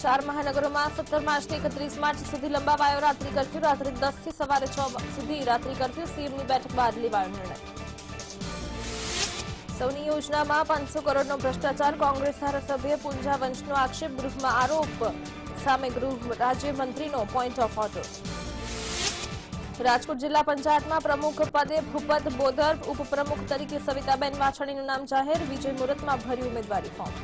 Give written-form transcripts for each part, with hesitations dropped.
चार महानगरों में 17 मार्च થી 31 मार्च સુધી લંબાવાયો રાત્રિ કર્ફ્યુ। રાત્રે 10 થી સવારે 6 સુધી રાત્રિ કર્ફ્યુ। સીએમની બેઠક બાદ લેવાયો નિર્ણય। સૌની યોજનામાં 500 કરોડનો ભ્રષ્ટાચાર। કોંગ્રેસ ધારાસભ્ય પૂંજા વંશનો આક્ષેપ। ગૃહમાં આરોપ સામે ગૃહ રાજ્યમંત્રીનો પોઈન્ટ ઓફ ઓર્ડર। રાજકોટ જિલ્લા પંચાયતમાં પ્રમુખ પદે ભૂપત બોદર, ઉપપ્રમુખ તરીકે સવિતાબેન વાછાણીનું નામ જાહેર। વિજય મુહૂર્તમાં ભર્યું ઉમેદવારી ફોર્મ।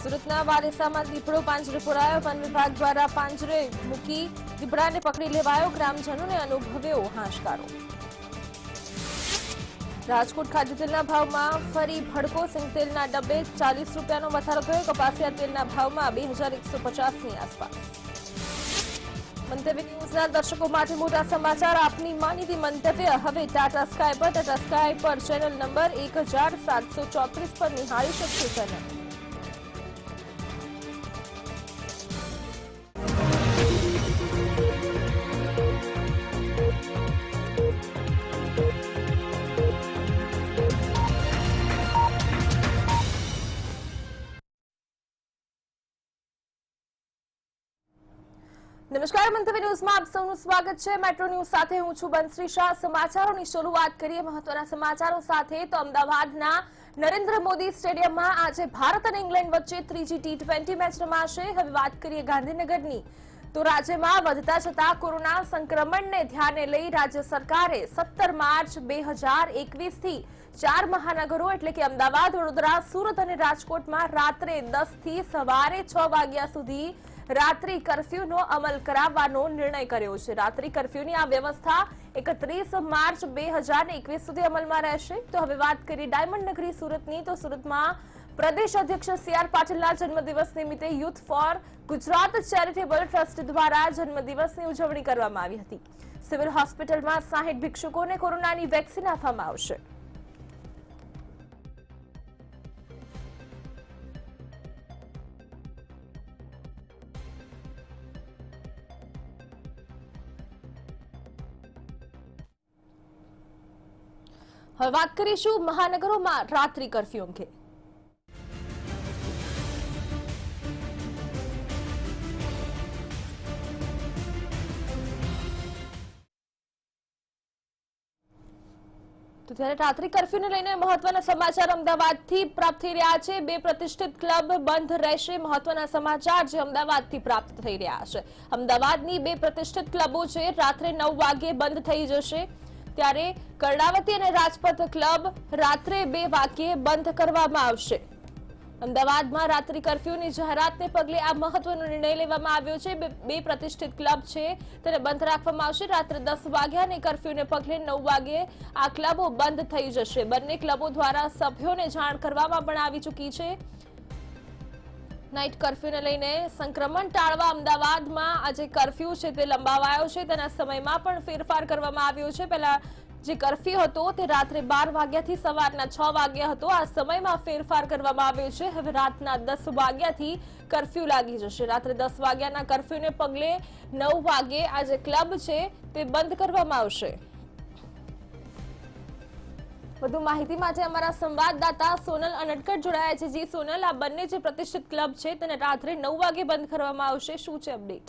સુરતના વાલેસામાં દીપડો પાંજરે પુરાયો। વન વિભાગ દ્વારા પાંજરે મૂકી દીપડાને પકડી લેવાયો। ગ્રામજનોને અનુભવ્યો હાશકારો। રાજકોટ ખાદ્યતેલના ભાવમાં ફરી ભડકો। સિંગતેલના ડબ્બે 40 રૂપિયાનો વધારો થયો। કપાસિયા તેલના ભાવમાં 2150ની આસપાસ। મંતવ્ય ન્યૂઝના દર્શકો માટે મોટા સમાચાર। આપની માનીતી મંતવ્ય હવે ટાટા સ્કાય પર। ટાટા સ્કાય પર ચેનલ નંબર 1734 પર નિહાળી શકશો ચેનલ। નમસ્કાર, મંતવ્ય ન્યૂઝમાં આપ સૌનું સ્વાગત છે। મેટ્રો ન્યૂઝ સાથે હું છું બંશ્રી શાહ। સમાચારોની શરૂઆત કરીએ મહત્વના સમાચારો સાથે। તો અમદાવાદના નરેન્દ્ર મોદી સ્ટેડિયમમાં આજે ભારત અને ઇંગ્લેન્ડ વચ્ચે ત્રીજી T20 મેચ રમાશે। હવે વાત કરીએ ગાંધીનગરની, તો રાજ્યમાં વધતા જતા કોરોના સંક્રમણને ધ્યાને લઈ રાજ્ય સરકારે 17 માર્ચ 2021 થી 4 મહાનગરો એટલે કે અમદાવાદ, વડોદરા, સુરત અને રાજકોટમાં રાત્રે 10 થી સવારે 6 વાગ્યા સુધી રાત્રિ કર્ફ્યુનો અમલ કરાવવાનો નિર્ણય કર્યો છે। રાત્રિ કર્ફ્યુની આ વ્યવસ્થા 31 માર્ચ 2021 સુધી અમલમાં રહેશે। તો હવે વાત કરીએ ડાયમંડ નગરી સુરતની, તો સુરતમાં પ્રદેશ અધ્યક્ષ CR પાટીલના જન્મદિવસ નિમિત્તે youth for Gujarat charitable trust દ્વારા જન્મદિવસની ઉજવણી કરવામાં આવી હતી। સિવિલ હોસ્પિટલમાં 60 ભિક્ષુકોને કોરોનાની વેક્સિન આપવામાં આવશે। હવે વાત કરીશું મહાનગરોમાં રાત્રિ કર્ફ્યુ અંગે। તો ત્યારે રાત્રિ કર્ફ્યુને લઈને મહત્વના સમાચાર અમદાવાદથી પ્રાપ્ત થઈ રહ્યા છે। 2 પ્રતિષ્ઠિત ક્લબ બંધ રહેશે। મહત્વના સમાચાર જે અમદાવાદથી પ્રાપ્ત થઈ રહ્યા છે। અમદાવાદની 2 પ્રતિષ્ઠિત ક્લબો છે રાત્રે 9 વાગ્યે બંધ થઈ જશે। ત્યારે કર્ણાવતી અને રાજપથ ક્લબ રાત્રે 2 વાગ્યે બંધ કરવામાં આવશે। અમદાવાદમાં રાત્રિ કર્ફ્યુની જાહેરાતને પગલે આ મહત્વનો નિર્ણય લેવામાં આવ્યો છે। 2 પ્રતિષ્ઠિત ક્લબ છે તેને બંધ રાખવામાં આવશે। રાત્રે 10 વાગ્યાની કર્ફ્યુને પગલે 9 વાગ્યે આ ક્લબો બંધ થઈ જશે। બંને ક્લબો દ્વારા સભ્યોને જાણ કરવામાં પણ આવી ચૂકી છે। નાઇટ કર્ફ્યુને લઈને સંક્રમણ ટાળવા અમદાવાદમાં આજે કર્ફ્યુ છે તે લંબાવાયો છે। તેના સમયમાં પણ ફેરફાર કરવામાં આવ્યો છે। પહેલા જે કર્ફ્યુ હતો તે રાત્રે 12 વાગ્યાથી સવારના 6 વાગ્યા હતો। આ સમયમાં ફેરફાર કરવામાં આવ્યો છે। હવે રાતના 10 વાગ્યાથી કર્ફ્યુ લાગી જશે। રાત્રે 10 વાગ્યાના કર્ફ્યુને પગલે 9 વાગ્યે આ જે ક્લબ છે તે બંધ કરવામાં આવશે। વધુ માહિતી માટે અમારા સંવાદદાતા સોનલ અનટકટ જોડાયા છે। જી સોનલ, આ બંને જે પ્રતિષ્ઠિત ક્લબ છે તેને રાત્રે 9 વાગે બંધ કરવામાં આવશે, શું છે અપડેટ?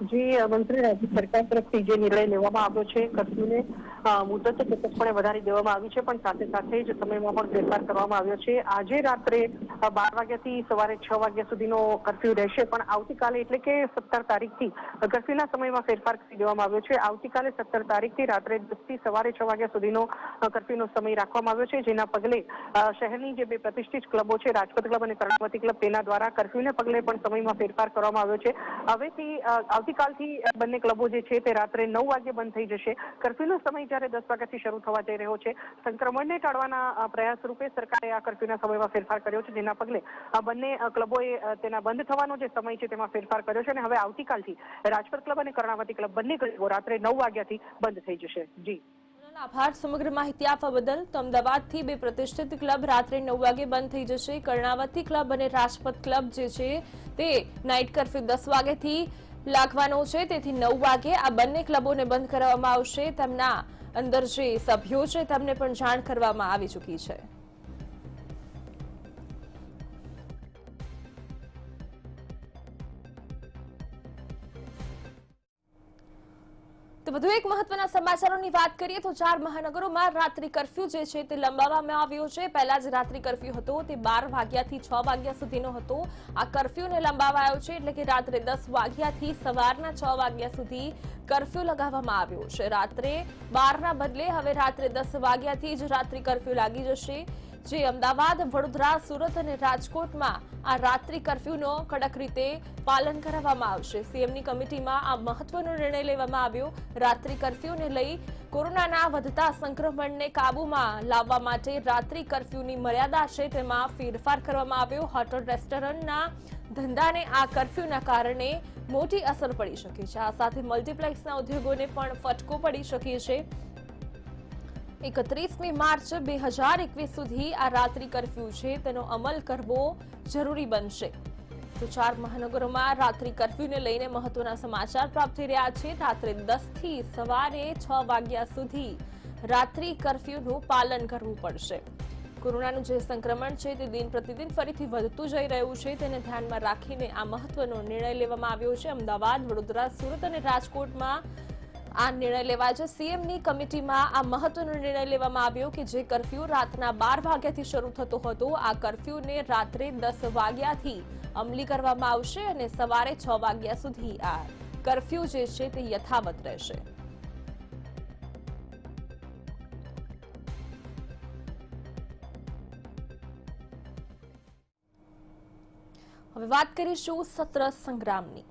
જી મંત્રી, રાજ્ય સરકાર તરફથી જે નિર્ણય લેવામાં આવ્યો છે કર્ફ્યુને મુદત ચોક્કસપણે વધારી દેવામાં આવી છે, પણ સાથે સાથે જ સમયમાં પણ ફેરફાર કરવામાં આવ્યો છે। આજે રાત્રે 12 વાગ્યાથી સવારે 6 વાગ્યા સુધીનો કર્ફ્યુ રહેશે, પણ આવતીકાલે એટલે કે 17 તારીખથી કર્ફ્યુના સમયમાં ફેરફાર કરી દેવામાં આવ્યો છે। આવતીકાલે 17 તારીખથી રાત્રે 10 થી સવારે 6 વાગ્યા સુધીનો કર્ફ્યુનો સમય રાખવામાં આવ્યો છે, જેના પગલે શહેરની જે 2 પ્રતિષ્ઠિત ક્લબો છે, રાજપથ ક્લબ અને કર્ણાવતી ક્લબ, તેના દ્વારા કર્ફ્યુને પગલે પણ સમયમાં ફેરફાર કરવામાં આવ્યો છે। હવેથી આવતીકાલથી બંને ક્લબો જે છે તે રાત્રે 9 વાગે બંધ થઈ જશે। કર્ફ્યુનો સમય જ્યારે 10 વાગ્યાથી શરૂ થવા જઈ રહ્યો છે। સંક્રમણને ટાળવાના પ્રયાસ રૂપે સરકારે આ કર્ફ્યુના સમયમાં ફેરફાર કર્યો છે, જેના પગલે બંને ક્લબોએ તેના બંધ થવાનો જે સમય છે તેમાં ફેરફાર કર્યો છે અને હવે આવતીકાલથી રાજપથ ક્લબ અને કર્ણાવતી ક્લબ બંને ક્લબો રાત્રે 9 વાગ્યાથી બંધ થઈ જશે। જી આભાર સમગ્ર માહિતી આપવા બદલ। તો અમદાવાદથી 2 પ્રતિષ્ઠિત ક્લબ રાત્રે 9 વાગે બંધ થઈ જશે। કર્ણાવતી ક્લબ અને રાજપથ ક્લબ જે છે તે નાઇટ કર્ફ્યુ 10 વાગ્યાથી લાગવાનો છે, તેથી 9 વાગે આ બંને ક્લબોને બંધ કરવામાં આવશે। તેમના અંદર જે સભ્યો છે તેમને પણ જાણ કરવામાં આવી ચૂકી છે। તો વધુ એક મહત્વના સમાચારોની વાત કરીએ તો 4 મહાનગરોમાં રાત્રિ કર્ફ્યુ જે છે તે લંબાવવામાં આવ્યો છે। પહેલા જ રાત્રિ કર્ફ્યુ હતો તે 12 વાગ્યાથી 6 વાગ્યા સુધીનો હતો। આ કર્ફ્યુને લંબાવાયો છે એટલે કે રાત્રે 10 વાગ્યાથી સવારના 6 વાગ્યા સુધી કર્ફ્યુ લગાવવામાં આવ્યો છે। રાત્રે 12ના બદલે હવે રાત્રે 10 વાગ્યાથી જ રાત્રિ કર્ફ્યુ લાગી જશે। જે અમદાવાદ, વડોદરા, સુરત અને રાજકોટમાં આ રાત્રિ કર્ફ્યુનો કડક રીતે પાલન કરાવવામાં આવશે। સીએમની કમિટીમાં આ મહત્વનો નિર્ણય લેવામાં આવ્યો। રાત્રિ કર્ફ્યુને લઈ કોરોનાના વધતા સંક્રમણને કાબૂમાં લાવવા માટે રાત્રિ કર્ફ્યુની મર્યાદા છે તેમાં ફેરફાર કરવામાં આવ્યો। હોટલ રેસ્ટોરન્ટના ધંધાને આ કર્ફ્યુના કારણે મોટી અસર પડી શકે છે। આ સાથે મલ્ટીપ્લેક્સના ઉદ્યોગોને પણ ફટકો પડી શકે છે। 31મી માર્ચ 2021 સુધી આ રાત્રિ કર્ફ્યુ છે તેનો અમલ કરવો જરૂરી બનશે। તો 4 મહાનગરોમાં રાત્રિ કર્ફ્યુને લઈને મહત્વના સમાચાર પ્રાપ્ત થઈ રહ્યા છે। રાત્રે 10 થી સવારે 6 વાગ્યા સુધી રાત્રિ કર્ફ્યુનું પાલન કરવું પડશે। કોરોનાનું જે સંક્રમણ છે તે દિન પ્રતિદિન ફરીથી વધતું જઈ રહ્યું છે તેને ધ્યાનમાં રાખીને આ મહત્વનો નિર્ણય લેવામાં આવ્યો છે। અમદાવાદ, વડોદરા, સુરત અને રાજકોટમાં આ નિર્ણય લેવાય છે। સીએમની કમિટીમાં આ મહત્વનો નિર્ણય લેવામાં આવ્યો કે જે કર્ફ્યુ રાતના 12 વાગ્યાથી શરૂ થતો હતો આ કર્ફ્યુને રાત્રે 10 વાગ્યાથી અમલી કરવામાં આવશે અને સવારે 6 વાગ્યા સુધી આ કર્ફ્યુ જે છે તે યથાવત રહેશે। હવે વાત કરીશું સત્ર સંગ્રામની।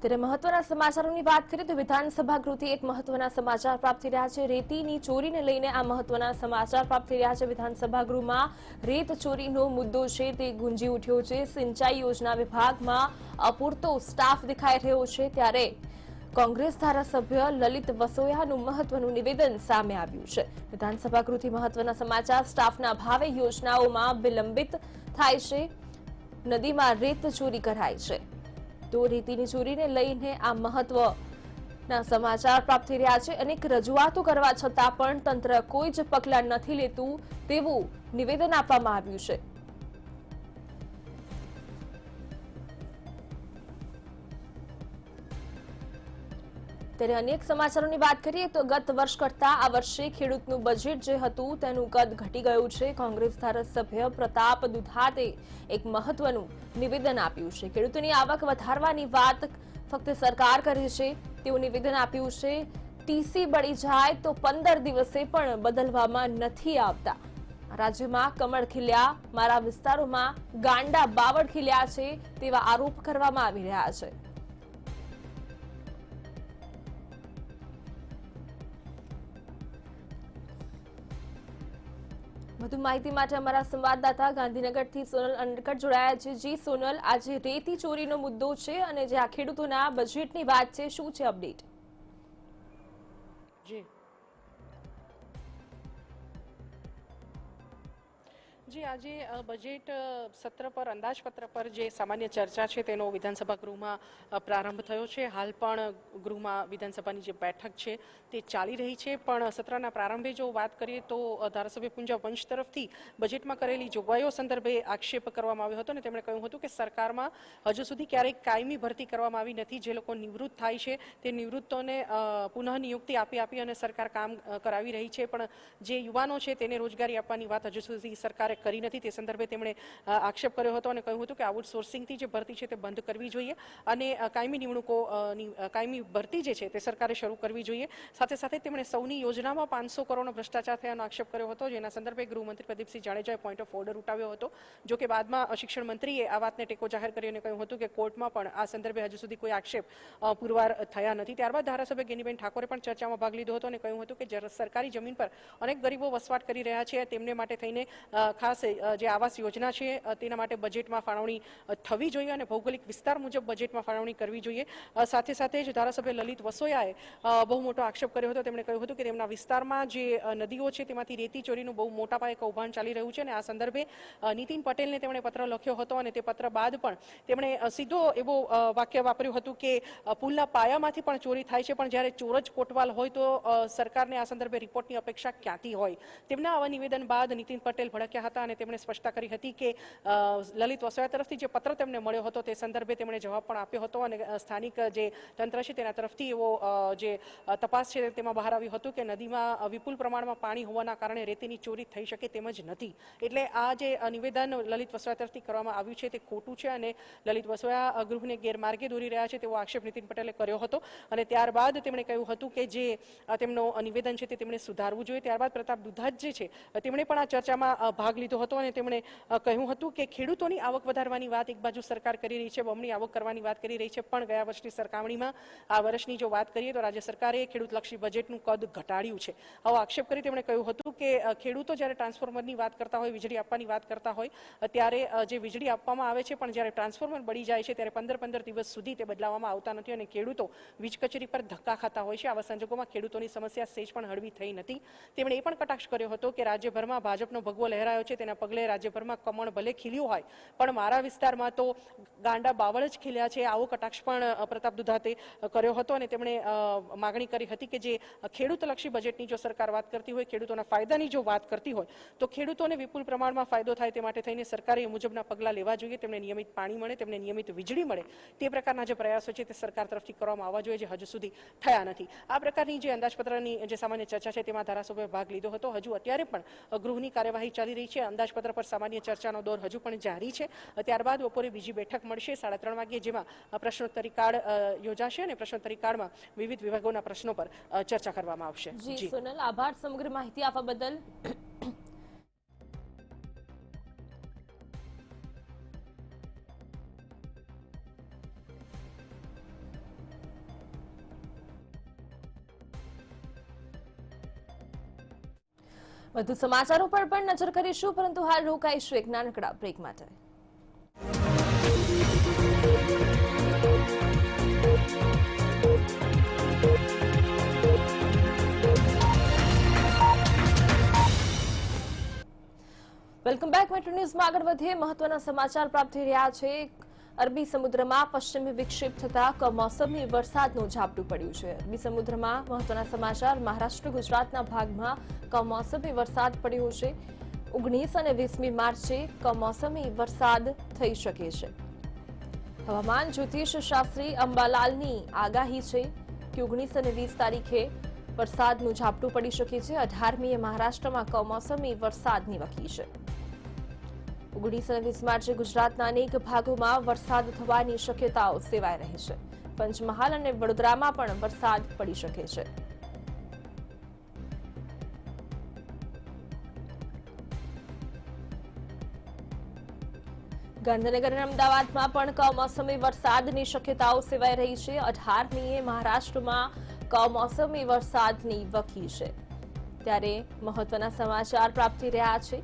ત્યારે મહત્વના સમાચારોની વાત કરીએ તો વિધાનસભા ગૃહથી એક મહત્વના સમાચાર પ્રાપ્ત થઈ રહ્યા છે। રેતીની ચોરીને લઈને આ મહત્વના સમાચાર પ્રાપ્ત થઈ રહ્યા છે। વિધાનસભા ગૃહમાં રેત ચોરીનો મુદ્દો છે તે ગુંજી ઉઠ્યો છે। સિંચાઈ યોજના વિભાગમાં અપૂરતો સ્ટાફ દેખાઈ રહ્યો છે ત્યારે કોંગ્રેસ ધારાસભ્ય લલિત વસોયાનું મહત્વનું નિવેદન સામે આવ્યું છે। વિધાનસભા ગૃહથી મહત્વના સમાચાર સ્ટાફના અભાવે યોજનાઓમાં વિલંબિત થાય છે। નદીમાં રેત ચોરી કરાય છે તો રેતીની ચોરીને લઈને આ મહત્વના સમાચાર પ્રાપ્ત થઈ રહ્યા છે। અનેક રજૂઆતો કરવા છતાં પણ તંત્ર કોઈ જ પગલાં નથી લેતું તેવું નિવેદન આપવામાં આવ્યું છે। ત્યારે અનેક સમાચારોની વાત કરીએ તો ગત વર્ષ કરતા આ વર્ષે ખેડૂતનું બજેટ જે હતું તેનું કદ ઘટી ગયું છે। કોંગ્રેસ ધારાસભ્ય પ્રતાપ દુધાતે એક મહત્વનું નિવેદન આપ્યું છે। ખેડૂતોની આવક વધારવાની વાત ફક્ત સરકાર કરે છે તેવું નિવેદન આપ્યું છે। ટીસી બળી જાય તો 15 દિવસે પણ બદલવામાં નથી આવતા। રાજ્યમાં કમળ ખીલ્યા, મારા વિસ્તારોમાં ગાંડા બાવળ ખીલ્યા છે તેવા આરોપ કરવામાં આવી રહ્યા છે। વધુ માહિતી માટે અમારા સંવાદદાતા ગાંધીનગરથી સોનલ અનકટ જોડાયા છે। જી સોનલ, આજે રેતી ચોરીનો મુદ્દો છે અને જે આ ખેડૂતોના બજેટની વાત છે, શું છે અપડેટ? જી જી આજે બજેટ સત્ર પર અંદાજપત્ર પર જે સામાન્ય ચર્ચા છે તેનો વિધાનસભા ગૃહમાં પ્રારંભ થયો છે। હાલ પણ ગૃહમાં વિધાનસભાની જે બેઠક છે તે ચાલી રહી છે। પણ સત્રના પ્રારંભે જો વાત કરીએ તો ધારાસભ્ય પુંજા વંશ તરફથી બજેટમાં કરેલી જોગવાઈઓ સંદર્ભે આક્ષેપ કરવામાં આવ્યો હતો અને તેમણે કહ્યું હતું કે સરકારમાં હજુ સુધી ક્યારેય કાયમી ભરતી કરવામાં આવી નથી। જે લોકો નિવૃત્ત થાય છે તે નિવૃત્તોને પુનઃ નિયુક્તિ આપી અને સરકાર કામ કરાવી રહી છે, પણ જે યુવાનો છે તેને રોજગારી આપવાની વાત હજુ સુધી સરકારે કરી નથી। તે સંદર્ભે તેમણે આક્ષેપ કર્યો હતો અને કહ્યું હતું કે આઉટસોર્સિંગથી જે ભરતી છે તે બંધ કરવી જોઈએ અને કાયમી નિમણૂકો કાયમી ભરતી જે છે તે સરકારે શરૂ કરવી જોઈએ। સાથે સાથે તેમણે સૌની યોજનામાં 500 કરોડનો ભ્રષ્ટાચાર થયાનો આક્ષેપ કર્યો હતો, જેના સંદર્ભે ગૃહમંત્રી પ્રદીપસિંહ જાડેજાએ પોઈન્ટ ઓફ ઓર્ડર ઉઠાવ્યો હતો। જો કે બાદમાં શિક્ષણ મંત્રીએ આ વાતને ટેકો જાહેર કરી અને કહ્યું હતું કે કોર્ટમાં પણ આ સંદર્ભે હજુ સુધી કોઈ આક્ષેપ પુરવાર થયા નથી। ત્યારબાદ ધારાસભ્ય ગેનીબેન ઠાકોરે પણ ચર્ચામાં ભાગ લીધો હતો અને કહ્યું હતું કે સરકારી જમીન પર અનેક ગરીબો વસવાટ કરી રહ્યા છે, તેમને માટે થઈને ખાસ જે આવાસ યોજના છે તેના માટે બજેટમાં ફાળવણી થવી જોઈએ અને ભૌગોલિક વિસ્તાર મુજબ બજેટમાં ફાળવણી કરવી જોઈએ. સાથે સાથે જ ધારાસભ્ય લલિત વસોયાએ બહુ મોટો આક્ષેપ કર્યો હતો. તેમણે કહ્યું હતું કે તેમના વિસ્તારમાં જે નદીઓ છે તેમાંથી રેતી ચોરીનું બહુ મોટા પાયે કૌભાંડ ચાલી રહ્યું છે અને આ સંદર્ભે નીતિન પટેલને તેમણે પત્ર લખ્યો હતો અને તે પત્ર બાદ પણ તેમણે સીધો એવો વાક્ય વાપર્યું હતું કે પુલના પાયામાંથી પણ ચોરી થાય છે, પણ જ્યારે ચોર જ કોટવાલ હોય તો સરકારને આ સંદર્ભે રિપોર્ટની અપેક્ષા ક્યાંથી હોય. તેમના આવા નિવેદન બાદ નીતિન પટેલ ભડક્યા હતા અને તેમણે સ્પષ્ટતા કરી હતી કે લલિત વસોયા તરફથી જે પત્ર તેમને મળ્યો હતો તે સંદર્ભે તેમણે જવાબ પણ આપ્યો હતો અને સ્થાનિક જે તંત્ર છે તેના તરફથી એવો જે તપાસ છે તેમાં બહાર આવ્યું હતું કે નદીમાં વિપુલ પ્રમાણમાં પાણી હોવાના કારણે રેતીની ચોરી થઈ શકે તેમ જ નથી. એટલે આ જે નિવેદન લલિત વસોયા તરફથી કરવામાં આવ્યું છે તે ખોટું છે અને લલિત વસોયા ગૃહને ગેરમાર્ગે દોરી રહ્યા છે તેવો આક્ષેપ નીતિન પટેલે કર્યો હતો અને ત્યારબાદ તેમણે કહ્યું હતું કે જે તેમનો નિવેદન છે તે તેમણે સુધારવું જોઈએ. ત્યારબાદ પ્રતાપ દુધાત જે છે તેમણે પણ આ ચર્ચામાં ભાગ લીધો હતો અને તેમણે કહ્યું હતું કે ખેડૂતોની આવક વધારવાની વાત એક બાજુ સરકાર કરી રહી છે, બમણી આવક કરવાની વાત કરી રહી છે, પણ ગયા વર્ષની સરખામણીમાં આ વર્ષની જો વાત કરીએ તો રાજ્ય સરકારે ખેડૂતલક્ષી બજેટનું કદ ઘટાડ્યું છે. આવો આક્ષેપ કરી તેમણે કહ્યું હતું કે ખેડૂતો જ્યારે ટ્રાન્સફોર્મરની વાત કરતા હોય, વીજળી આપવાની વાત કરતા હોય ત્યારે જે વીજળી આપવામાં આવે છે પણ જ્યારે ટ્રાન્સફોર્મર બળી જાય છે ત્યારે 15-15 દિવસ સુધી તે બદલાવવામાં આવતા નથી અને ખેડૂતો વીજ કચેરી પર ધક્કા ખાતા હોય છે. આવા સંજોગોમાં ખેડૂતોની સમસ્યા સેજ પણ હળવી થઈ નથી. તેમણે એ પણ કટાક્ષ કર્યો હતો કે રાજ્યભરમાં ભાજપનો ભગવો લહેરાયો છે, તેના પગલે રાજ્યભરમાં કમળ ભલે ખીલ્યું હોય પણ મારા વિસ્તારમાં તો ગાંડા બાવળ જ ખીલ્યા છે. આવો કટાક્ષ પણ પ્રતાપ દુધાતે કર્યો હતો અને તેમણે માગણી કરી હતી કે જે ખેડૂતલક્ષી બજેટની જો સરકાર વાત કરતી હોય, ખેડૂતોના ફાયદાની જો વાત કરતી હોય તો ખેડૂતોને વિપુલ પ્રમાણમાં ફાયદો થાય તે માટે થઈને સરકારે એ મુજબના પગલાં લેવા જોઈએ. તેમને નિયમિત પાણી મળે, તેમને નિયમિત વીજળી મળે તે પ્રકારના જે પ્રયાસો છે તે સરકાર તરફથી કરવામાં આવવા જોઈએ, જે હજુ સુધી થયા નથી. આ પ્રકારની જે અંદાજપત્રની જે સામાન્ય ચર્ચા છે તેમાં ધારાસભ્યોએ ભાગ લીધો હતો. હજુ અત્યારે પણ ગૃહની કાર્યવાહી ચાલી રહી છે. અંદાજપત્ર પર સામાન્ય ચર્ચાનો દોર હજુ પણ જારી છે. ત્યારબાદ બપોરે બીજી બેઠક મળશે 3:30 વાગ્યે, જેમાં પ્રશ્નોત્તરી કાળ યોજાશે અને પ્રશ્નોત્તરી કાળમાં વિવિધ વિભાગોના પ્રશ્નો પર ચર્ચા કરવામાં આવશે. જી સોનલ, આભાર સમગ્ર માહિતી આપવા બદલ. વધુ સમાચારો પર પણ નજર કરીશું, પરંતુ હાલ રોકાઈશું એક નાનકડા બ્રેક માટે. Welcome back. મેટ્રો ન્યૂઝમાં આગળ વધીએ. મહત્વના સમાચાર પ્રાપ્ત થઈ રહ્યા છે. અરબી સમુદ્રમાં પશ્ચિમી વિક્ષેપ થતા કમોસમી વરસાદનું ઝાપટું પડ્યું છે. અરબી સમુદ્રમાં મહત્વના સમાચાર. મહારાષ્ટ્ર ગુજરાતના ભાગમાં કમોસમી વરસાદ પડ્યો છે. 19 અને 20મી માર્ચે કમોસમી વરસાદ થઈ શકે છે. હવામાન જ્યોતિષ શાસ્ત્રી અંબાલાલની આગાહી છે કે 19 અને 20 તારીખે વરસાદનું ઝાપટું પડી શકે છે. 18મીએ મહારાષ્ટ્રમાં કમોસમી વરસાદની વકી છે. 19 અને 20 માર્ચે ગુજરાતના અનેક ભાગોમાં વરસાદ થવાની શક્યતાઓ સેવાઈ રહી છે. પંચમહાલ અને વડોદરામાં પણ વરસાદ પડી શકે છે. ગાંધીનગર અને અમદાવાદમાં પણ કમોસમી વરસાદની શક્યતાઓ સેવાઈ રહી છે. 18મીએ મહારાષ્ટ્રમાં કમોસમી વરસાદની વકી છે. ત્યારે મહત્વના સમાચાર પ્રાપ્ત થઈ રહ્યા છે.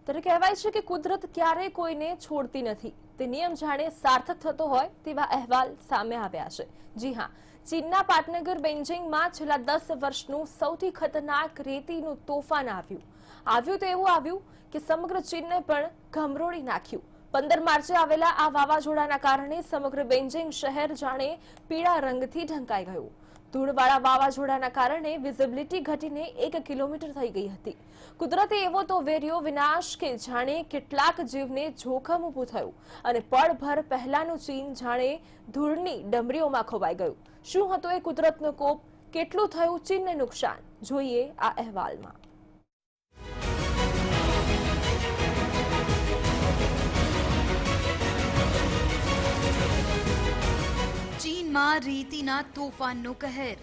ત્યારે કહેવાય છે કે કુદરત ક્યારેય કોઈને છોડતી નથી. તે નિયમ જાણે સાર્થક થતો હોય તેવા અહેવાલ સામે આવ્યા છે. જી હા, ચીનના પાટનગર બેઇજિંગમાં છેલ્લા 10 વર્ષનું સૌથી ખતરનાક રેતીનું તોફાન આવ્યું તો એવું આવ્યું કે સમગ્ર ચીનને પણ ગમરોળી નાખ્યું. 15 માર્ચે આવેલા આ વાવાઝોડાના કારણે સમગ્ર બેઇજિંગ શહેર જાણે પીળા રંગથી ઢંકાઈ ગયું. ધૂળવાળા વાવાઝોડાના કારણે વિઝિબિલિટી ઘટીને 1 કિલોમીટર થઈ ગઈ હતી. કુદરતે એવો તો વેર્યો વિનાશ કે જાણે કેટલાક જીવને જોખમ ઊભું થયું અને પળભર પહેલાનું ચીન જાણે ધૂળની ડમરીઓમાં ખોવાઈ ગયું. શું હતો એ કુદરતનો કોપ? કેટલું થયું ચીનને નુકસાન? જોઈએ આ અહેવાલમાં. ચીનમાં રેતીના તોફાનનો કહેર.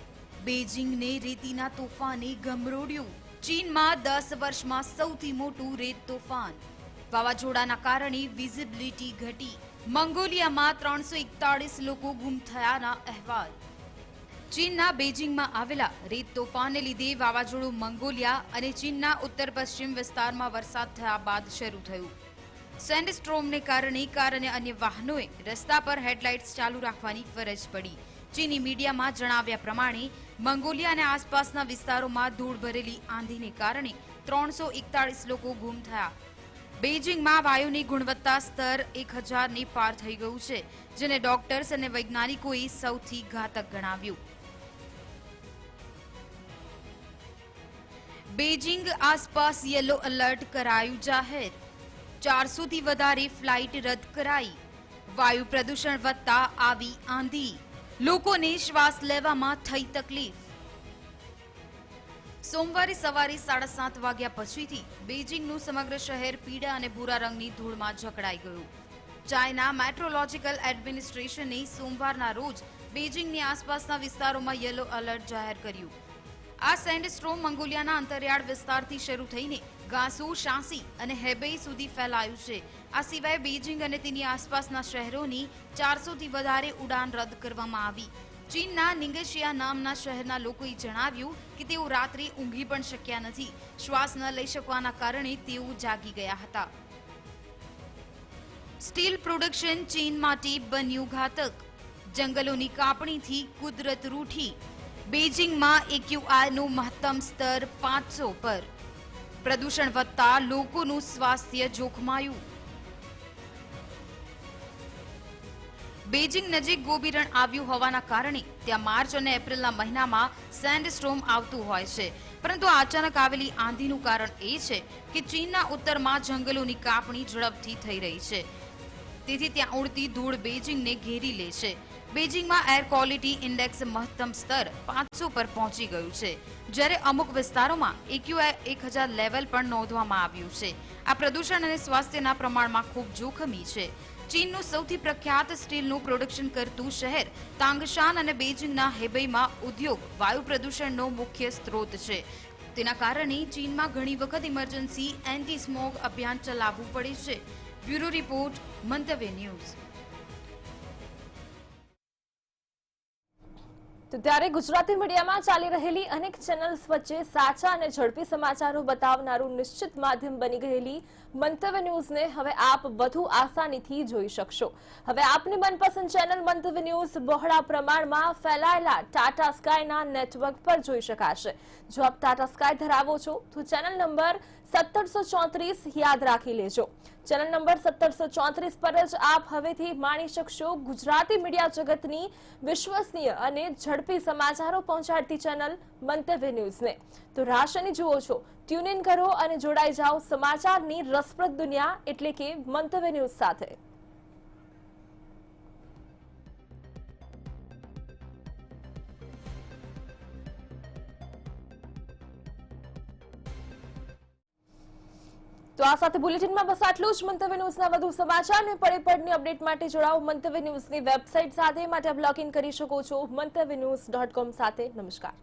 બેઇજિંગને રેતીના તોફાને ગમરોડ્યું. ચીનમાં 10 વર્ષમાં સૌથી મોટું રેત તોફાન. વાવાઝોડાના કારણે વિઝિબિલિટી ઘટી. મંગોલિયામાં 341 લોકો ગુમ થયાના અહેવાલ. ચીનના બેઇજિંગમાં આવેલા રેત તોફાનને લીધે વાવાઝોડું મંગોલિયા અને ચીનના ઉત્તર પશ્ચિમ વિસ્તારમાં વરસાદ થયા બાદ શરૂ થયું. સેન્ડસ્ટ્રોમને કારણે કાર અને અન્ય વાહનોએ રસ્તા પર હેડલાઇટ્સ ચાલુ રાખવાની ફરજ પડી. ચીની મીડિયામાં જણાવ્યા પ્રમાણે મંગોલિયા અને આસપાસના વિસ્તારોમાં ધૂળ ભરેલી આંધીને કારણે 341 લોકો ગુમ થયા. બેઇજિંગમાં વાયુની ગુણવત્તા સ્તર 1000ને પાર થઈ ગયું છે, જેને ડોક્ટર્સ અને વૈજ્ઞાનિકોએ સૌથી ઘાતક ગણાવ્યું. બેઇજિંગ આસપાસ યલો એલર્ટ કરાયું જાહેર. 400 થી વધારે ફ્લાઇટ રદ કરાઈ. વાયુ પ્રદૂષણ વધતા આવી આંધી. લોકોને શ્વાસ લેવામાં થઈ તકલીફ. સોમવારે સવારે 7:30 વાગ્યા પછીથી બેઇજિંગનું સમગ્ર શહેર પીળા અને ભૂરા રંગની ધૂળમાં જકડાઈ ગયું. ચાઇના મેટ્રોલોજીકલ એડમિનિસ્ટ્રેશને સોમવારના રોજ બેઇજિંગની આસપાસના વિસ્તારોમાં યલો એલર્ટ જાહેર કર્યું. આ સેન્ડસ્ટ્રોમ મંગોલિયાના અંતરિયાળ વિસ્તારથી શરૂ થઈને ગાંસુ, શાંસી અને હેબેઈ સુધી ફેલાયું છે. આ સિવાય બેઇજિંગ અને તેની આસપાસના શહેરોની 400 થી વધારે ઉડાન રદ કરવામાં આવી. ચીનના નિંગેશિયા નામના શહેરના લોકોએ જણાવ્યું કે તેઓ રાત્રે ઊંઘી પણ શક્યા નથી. શ્વાસ ન લઈ શકવાના કારણે તેઓ જાગી ગયા હતા. સ્ટીલ પ્રોડક્શન ચીન માટે બન્યું ઘાતક. જંગલોની કાપણીથી કુદરત રૂઠી. બેઇજિંગમાં એક્યુઆઈનું મહત્તમ સ્તર 500 પર. પ્રદૂષણ વધતા લોકોનું સ્વાસ્થ્ય જોખમાયું. બેઇજિંગ નજીક ગોબી રણ આવ્યું હોવાના કારણે ત્યાં માર્ચ અને એપ્રિલના મહિનામાં સેન્ડસ્ટ્રોમ આવતું હોય છે. પરંતુ અચાનક આવેલી આંધીનું કારણ એ છે કે ચીનના ઉત્તરમાં જંગલોની કાપણી ઝડપથી થઈ રહી છે. તેથી ત્યાં ઉડતી ધૂળ બેઇજિંગને ઘેરી લે છે. બેઇજિંગમાં એર ક્વોલિટી ઇન્ડેક્સ મહત્તમ સ્તર 500 પર પહોંચી ગયું છે, જ્યારે અમુક વિસ્તારોમાં એક્યુઆઈ 1000 લેવલ પણ નોંધવામાં આવ્યું છે. આ પ્રદૂષણ અને સ્વાસ્થ્યના પ્રમાણમાં ખૂબ જોખમી છે. ચીનનું સૌથી પ્રખ્યાત સ્ટીલનું પ્રોડક્શન કરતું શહેર તાંગશાન અને બેઇજિંગના હેબેઈમાં ઉદ્યોગ વાયુ પ્રદૂષણનો મુખ્ય સ્ત્રોત છે. તેના કારણે ચીનમાં ઘણી વખત ઇમરજન્સી એન્ટી સ્મોગ અભિયાન ચલાવવું પડે છે. બ્યુરો રિપોર્ટ, મંતવ્ય ન્યૂઝ. તો ત્યારે ગુજરાતી મીડિયામાં ચાલી રહેલી અનેક ચેનલ્સ વચ્ચે સાચા અને ઝડપી સમાચારો બતાવનારું નિશ્ચિત માધ્યમ બની ગયેલી મંતવ્ય ન્યૂઝને હવે આપ વધુ આસાનીથી જોઈ શકશો. હવે આપની મનપસંદ ચેનલ મંતવ્ય ન્યૂઝ બહોળા પ્રમાણમાં ફેલાયેલા ટાટા સ્કાયના નેટવર્ક પર જોઈ શકાશે. જો આપ ટાટા સ્કાય ધરાવો છો તો ચેનલ નંબર 1734 યાદ રાખી લેજો. ચેનલ નંબર 1734 પર જ આપ હવેથી માણી શકશો ગુજરાતી મીડિયા જગતની વિશ્વસનીય અને ઝડપી સમાચારો પહોંચાડતી ચેનલ મંતવ્ય ન્યૂઝને. તો રાશની જુઓ છો, ટ્યુન ઇન કરો અને જોડાઈ જાઓ સમાચારની રસપ્રદ દુનિયા એટલે કે મંતવ્ય ન્યૂઝ સાથે. તો આ સાથે બુલેટિનમાં બસ આટલું જ. મંતવ્ય ન્યૂઝના વધુ સમાચાર અને પડે અપડેટ માટે જોડાઓ મંતવ્ય ન્યૂઝની વેબસાઇટ સાથે. માટે આપ લોગ ઇન કરી શકો છો મંતવ્યન્યૂઝ.com સાથે. નમસ્કાર.